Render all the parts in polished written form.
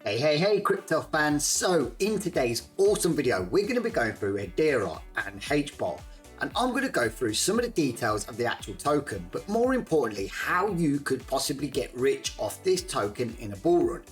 Hey, crypto fans. So in today's awesome video, we're going to be going through Hedera and HBAR. And I'm going to go through some of the details of the actual token, but more importantly, how you could possibly get rich off this token in a bull run.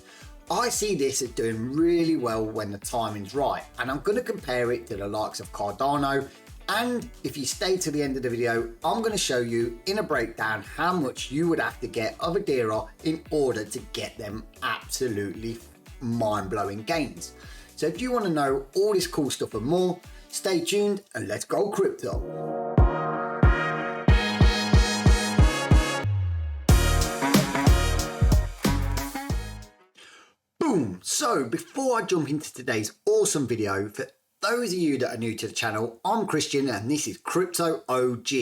I see this as doing really well when the timing's right, and I'm going to compare it to the likes of Cardano. And if you stay to the end of the video, I'm going to show you in a breakdown how much you would have to get of Hedera in order to get them absolutely mind-blowing gains. So if you want to know all this cool stuff and more, stay tuned and let's go crypto. Boom! So before I jump into today's awesome video, for those of you that are new to the channel, I'm Christian and this is Crypto OG,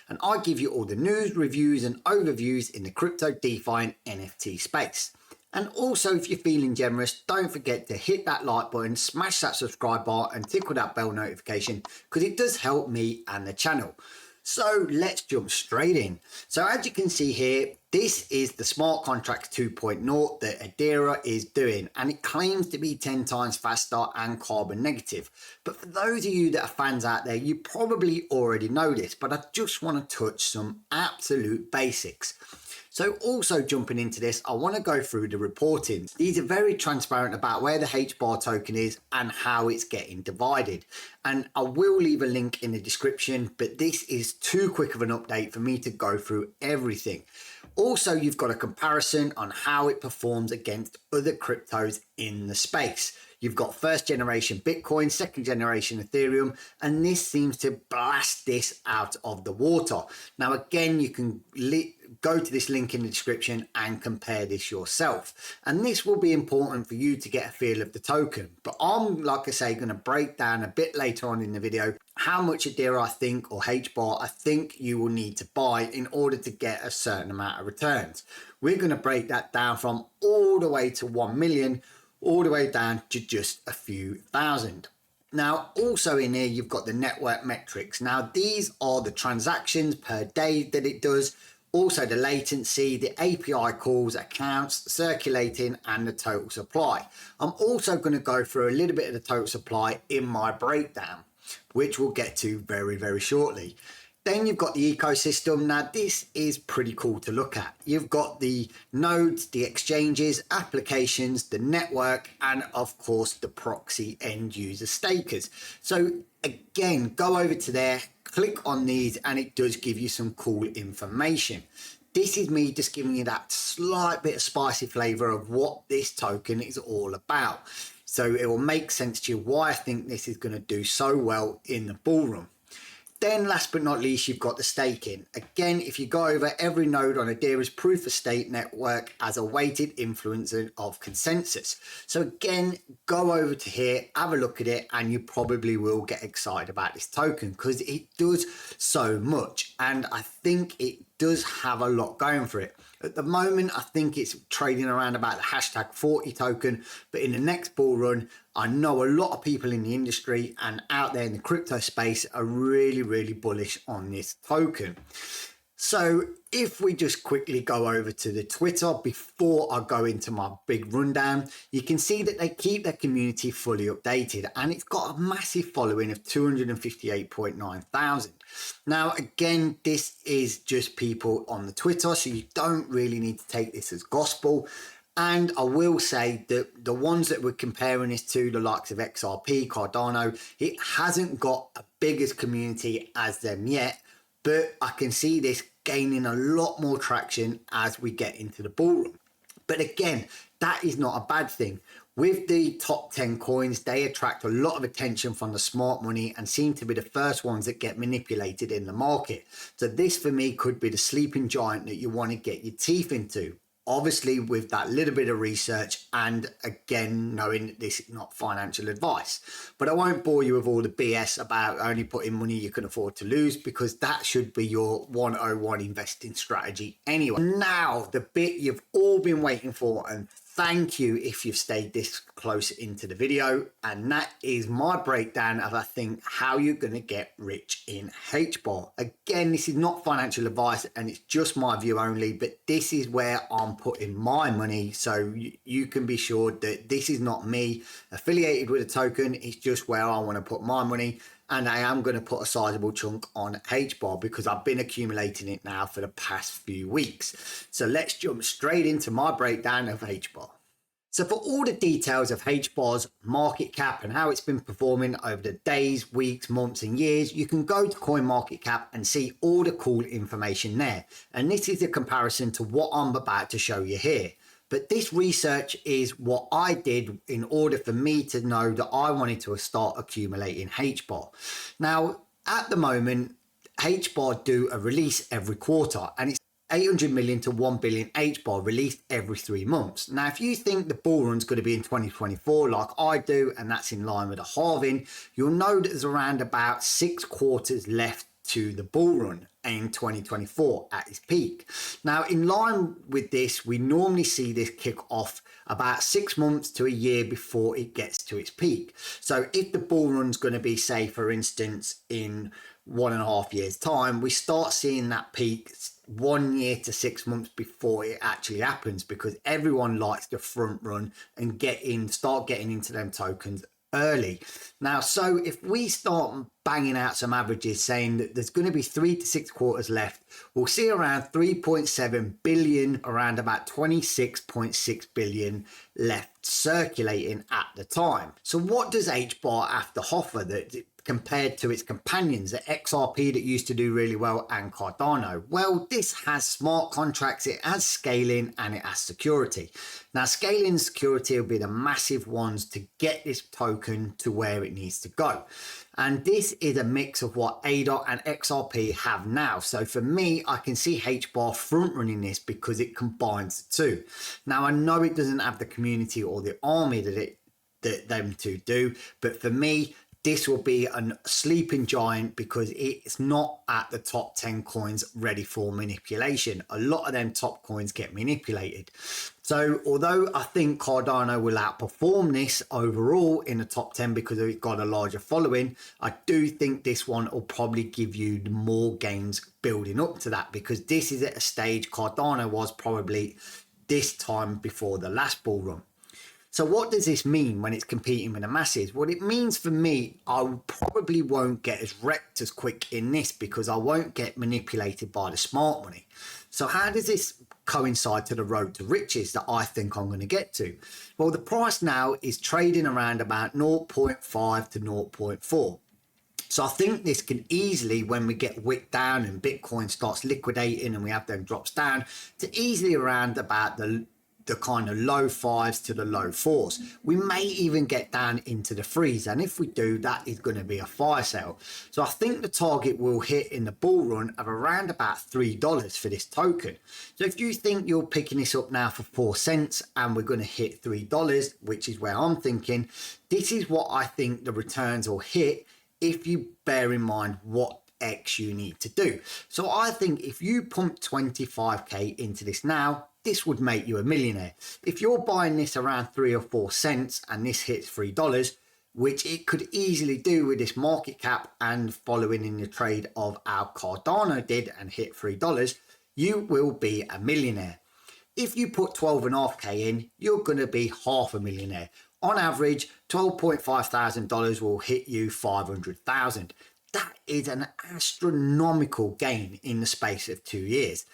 and I give you all the news, reviews and overviews in the crypto, DeFi and NFT space. And also, if you're feeling generous, don't forget to hit that like button, smash that subscribe bar and tickle that bell notification because it does help me and the channel. So let's jump straight in. So as you can see here, this is the smart contract 2.0 that Hedera is doing, and it claims to be 10 times faster and carbon negative. But for those of you that are fans out there, you probably already know this, but I just want to touch some absolute basics. So also jumping into this, I want to go through the reporting. These are very transparent about where the HBAR token is and how it's getting divided. And I will leave a link in the description, but this is too quick of an update for me to go through everything. Also, you've got a comparison on how it performs against other cryptos in the space. You've got first generation Bitcoin, second generation Ethereum, and this seems to blast this out of the water. Now, again, you can go to this link in the description and compare this yourself. And this will be important for you to get a feel of the token. But I'm, like I say, going to break down a bit later on in the video how much Hedera I think, or HBAR, I think you will need to buy in order to get a certain amount of returns. We're going to break that down from all the way to 1 million, all the way down to just a few thousand. Now, also in here, you've got the network metrics. Now, these are the transactions per day that it does, also the latency, the API calls, accounts, circulating, and the total supply. I'm also going to go through a little bit of the total supply in my breakdown, which we'll get to very, very shortly. Then you've got the ecosystem. Now, this is pretty cool to look at. You've got the nodes, the exchanges, applications, the network, and of course, the proxy end user stakers. So again, go over to there, click on these, and it does give you some cool information. This is me just giving you that slight bit of spicy flavor of what this token is all about. So it will make sense to you why I think this is going to do so well in the bull run. Then last but not least, you've got the staking. Again, if you go over every node on Hedera's proof of stake network as a weighted influencer of consensus. So again, go over to here, have a look at it, and you probably will get excited about this token because it does so much. And I think it does have a lot going for it. At the moment, I think it's trading around about the hashtag 40 token, but in the next bull run, I know a lot of people in the industry and out there in the crypto space are really, really bullish on this token. So if we just quickly go over to the Twitter before I go into my big rundown, you can see that they keep their community fully updated and it's got a massive following of 258.9 thousand. Now, again, this is just people on the Twitter, so you don't really need to take this as gospel. And I will say that the ones that we're comparing this to, the likes of XRP, Cardano, it hasn't got a biggest community as them yet, but I can see this gaining a lot more traction as we get into the bull run. But again, that is not a bad thing. With the top 10 coins, they attract a lot of attention from the smart money and seem to be the first ones that get manipulated in the market. So this for me could be the sleeping giant that you want to get your teeth into. Obviously with that little bit of research and again knowing that this is not financial advice. But I won't bore you with all the BS about only putting money you can afford to lose because that should be your 101 investing strategy anyway. Now the bit you've all been waiting for and thank you if you've stayed this close into the video. And that is my breakdown of, I think, how you're going to get rich in HBAR. Again, this is not financial advice and it's just my view only, but this is where I'm putting my money. So you can be sure that this is not me affiliated with a token. It's just where I want to put my money. And I am going to put a sizable chunk on HBAR because I've been accumulating it now for the past few weeks. So let's jump straight into my breakdown of HBAR. So for all the details of HBAR's market cap and how it's been performing over the days, weeks, months and years, you can go to CoinMarketCap and see all the cool information there. And this is a comparison to what I'm about to show you here. But this research is what I did in order for me to know that I wanted to start accumulating HBAR. Now, at the moment, HBAR do a release every quarter and it's 800 million to 1 billion HBAR released every 3 months. Now, if you think the bull run's going to be in 2024 like I do, and that's in line with a halving, you'll know that there's around about 6 quarters left to the bull run in 2024 at its peak. Now, in line with this, we normally see this kick off about 6 months to a year before it gets to its peak. So if the bull run's going to be, say, for instance, in 1.5 years' time, we start seeing that peak 1 year to 6 months before it actually happens, because everyone likes to front run and start getting into them tokens early. Now, so if we start banging out some averages saying that there's going to be 3 to 6 quarters left, we'll see around 3.7 billion, around about 26.6 billion left circulating at the time. So what does HBAR have to offer that compared to its companions, the XRP that used to do really well and Cardano? Well, this has smart contracts, it has scaling and it has security. Now, scaling and security will be the massive ones to get this token to where it needs to go. And this is a mix of what ADOT and XRP have now. So for me, I can see HBAR front running this because it combines the two. Now, I know it doesn't have the community or the army that them two do, but for me, this will be a sleeping giant because it's not at the top 10 coins ready for manipulation. A lot of them top coins get manipulated. So although I think Cardano will outperform this overall in the top 10 because it's got a larger following, I do think this one will probably give you more gains building up to that, because this is at a stage Cardano was probably this time before the last bull run. So what does this mean when it's competing with the masses? Well, it means for me, I probably won't get as wrecked as quick in this because I won't get manipulated by the smart money. So how does this coincide to the road to riches that I think I'm going to get to? Well, the price now is trading around about 0.5 to 0.4. So I think this can easily, when we get wicked down and Bitcoin starts liquidating and we have them drops down, to easily around about the kind of low 5s to the low 4s. We may even get down into the 3s, and if we do, that is going to be a fire sale. So I think the target will hit in the bull run of around about $3 for this token. So if you think you're picking this up now for 4 cents and we're going to hit $3, which is where I'm thinking, this is what I think the returns will hit if you bear in mind what X you need to do. So I think if you pump 25k into this now, this would make you a millionaire. If you're buying this around 3 or 4 cents and this hits $3, which it could easily do with this market cap and following in the trade of our Cardano did and hit $3, you will be a millionaire. If you put 12.5k in, you're going to be half a millionaire. On average, $12.5 thousand will hit you 500,000. That is an astronomical gain in the space of 2 years.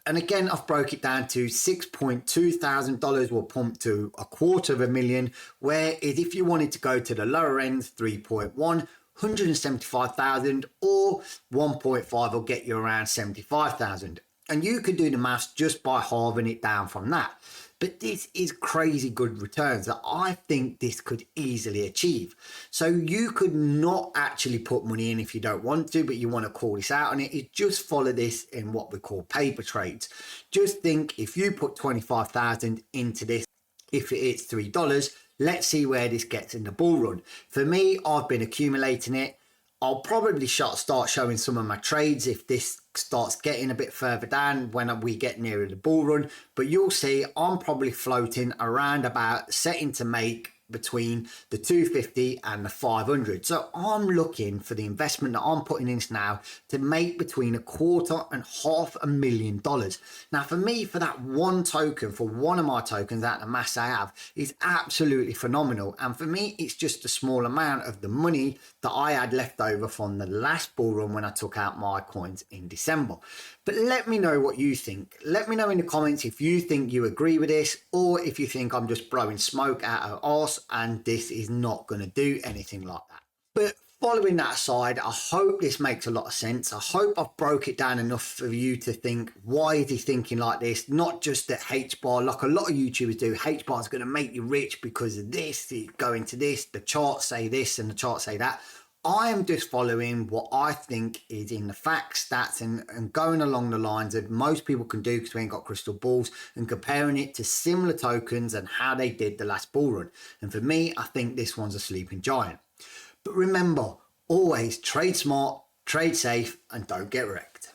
And again, I've broke it down to $6.2 thousand will pump to $250,000, whereas if you wanted to go to the lower end, 3.1, 175,000, or 1.5 will get you around 75,000. And you could do the maths just by halving it down from that. But this is crazy good returns that I think this could easily achieve. So you could not actually put money in if you don't want to, but you want to call this out on it. You just follow this in what we call paper trades. Just think if you put 25,000 into this, if it hits $3, let's see where this gets in the bull run. For me, I've been accumulating it. I'll probably start showing some of my trades if this starts getting a bit further down when we get nearer the bull run. But you'll see I'm probably floating around about setting to make between the 250 and the 500. So I'm looking for the investment that I'm putting in now to make between $250,000 and $500,000. Now for me, for that one token, for one of my tokens out of the mass I have, is absolutely phenomenal. And for me, it's just a small amount of the money that I had left over from the last bull run when I took out my coins in December. But let me know what you think. Let me know in the comments if you think you agree with this, or if you think I'm just blowing smoke out of arse and this is not going to do anything like that. But following that aside, I hope this makes a lot of sense. I hope I've broke it down enough for you to think, why is he thinking like this? Not just that HBAR, like a lot of YouTubers do, HBAR is going to make you rich because of this, it's going to this, the charts say this and the charts say that. I am just following what I think is in the facts, stats, and going along the lines that most people can do because we ain't got crystal balls, and comparing it to similar tokens and how they did the last bull run. And for me, I think this one's a sleeping giant. But remember, always trade smart, trade safe, and don't get wrecked.